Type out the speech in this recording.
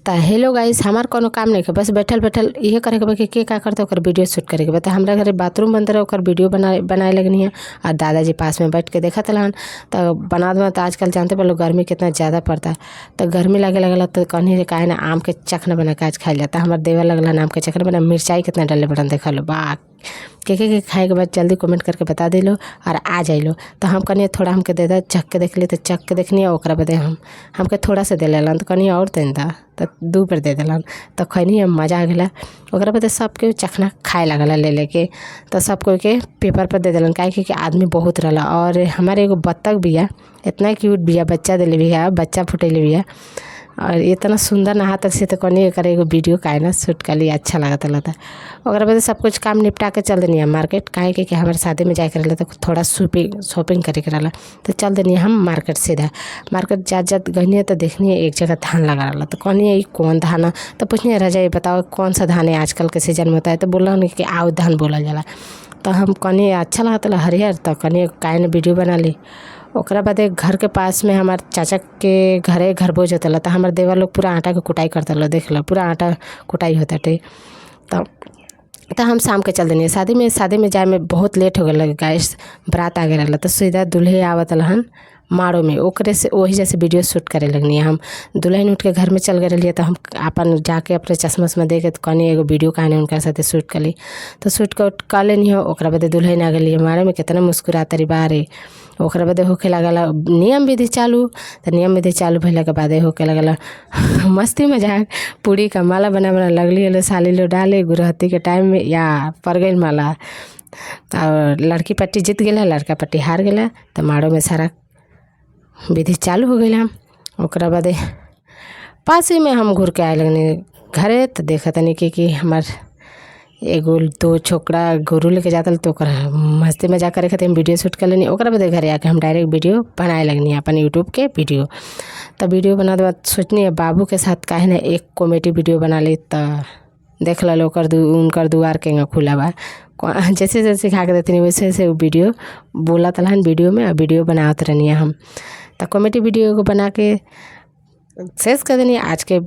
तो hello guys, हमार कोनो काम नहीं है, बस बैठल बैठल इहे करे के बा कि के का करते ओकर वीडियो शूट करे के बा। तो हमरा घरे बाथरूम बनते रहे, ओकर वीडियो बनाए लगनी है। और दादाजी पास में बैठ के देखत रहन। तो बना दो। तो आजकल जानते बोलो गर्मी कितना ज़्यादा पड़ता है, तो गर्मी लगे लगल तो कहनी रे काहे ना आम के चखना बना के आज खाई जाता। हमारे देवर लगल आम के चखना बना, मिर्चाई कितना डाले बटन देखा लो बा के खाए के बाद जल्दी कमेंट करके बता दे लो और आ जाए लो। तो हम कहनी थोड़ा हमके दे दा, चख के देख ली। तो चख के देखनी ओकरा बदे हमके थोड़ा सा दे लेलन। तो कहनी और दें दा, तो 2 पर दे दिलन। तो खैनी मज़ा आ गया। ओकरा बदे सबके चखना खाए लगल ले लेके। तो सब कोई के पेपर पर दे दिलन, काहे कि आदमी बहुत रहला। और हमारे एगो बत्तख बिया, इतना क्यूट बिया, बच्चा दिले बिया, बच्चा फुटेले बिया और इतना सुंदर नहाता से। तो कहनी करे एगो वीडियो काहे ना शूट कर लिया, अच्छा लगता लगता। ओकरा बाद सब कुछ काम निपटा के चल देनी मार्केट, काहे कि हमारे शादी में जाए कर रहा। तो थोड़ा शॉपिंग करे के रहा। तो चल देनी हम मार्केट सीधा। मार्केट जात गई तो देखनी एक जगह धान लगा रहा। तो कहनी ये कौन धान है। तो पूछनी रजा ये बताओ कौन सा धान है आजकल के सीजन में होता है। तो बोला कि आउ धान बोला जाला। तो हम कहनी अच्छा लगता हरियर। तो कहनी काहे ने वीडियो बना ली। ओकरा बाद घर के पास में हमारे चाचा के घरे घर बोझ होता। तो हमारे देवर लोग पूरा आटा के कुटाई करता लो, देख लो पूरा आटा कुटाई होता टे। तो हम शाम के चल देनी शादी में जाए में बहुत लेट हो गया। गाइस बारात आ गया। तो सीधा दूल्हे आवत रहन माड़ो में, ओकरे से वही जैसे वीडियो शूट करे लगनी। हम दुल्हन उठ के घर में चल गए रहिए। तो हम अपन जाके अपने चश्मा उश्मा दे के तो कहनी एगो वीडियो कहने उनका साथ शूट कर ली। तो शूट कर लेनी हो। ओकरा बाद दुल्हन आ गई मारे में, कितना मुस्कुराता रही बारे। ओकरा बाद होके लगल नियम विधि चालू। तो नियम विधि चालू भैला के बाद होके लगल मस्ती मजाक। पूरी का माला बना लगली लो साली लो डाले गुरहती के टाइम में, या पड़ गई माला। और लड़की पट्टी जीत गया, लड़का पट्टी हार गया। तो माड़ो में सारा विधि चालू हो गई। ओकरा बाद पास ही में हम घूर के आए लगनी घरे। तो देखा तनी कि हमार एगो 2 छोकरा गोरू लेके जाता। तो मस्ती मजाक करे खातिर हम वीडियो शूट कर लेनी। ओकरा बाद घरे आके हम डायरेक्ट वीडियो बनाए लगनी अपन यूट्यूब के वीडियो। तो वीडियो बना के बाद सोचनी है बाबू के साथ काहे ना एक कॉमेडी वीडियो बना ली। तो देख लो उनकर दुआर के खुला बा, जैसे जैसे सिखा के देती वैसे वैसे वीडियो बोला तलहन वीडियो में और वीडियो बनाते रहनी हम। तो कॉमेडी वीडियो को बना के शेष कर देनी आज के।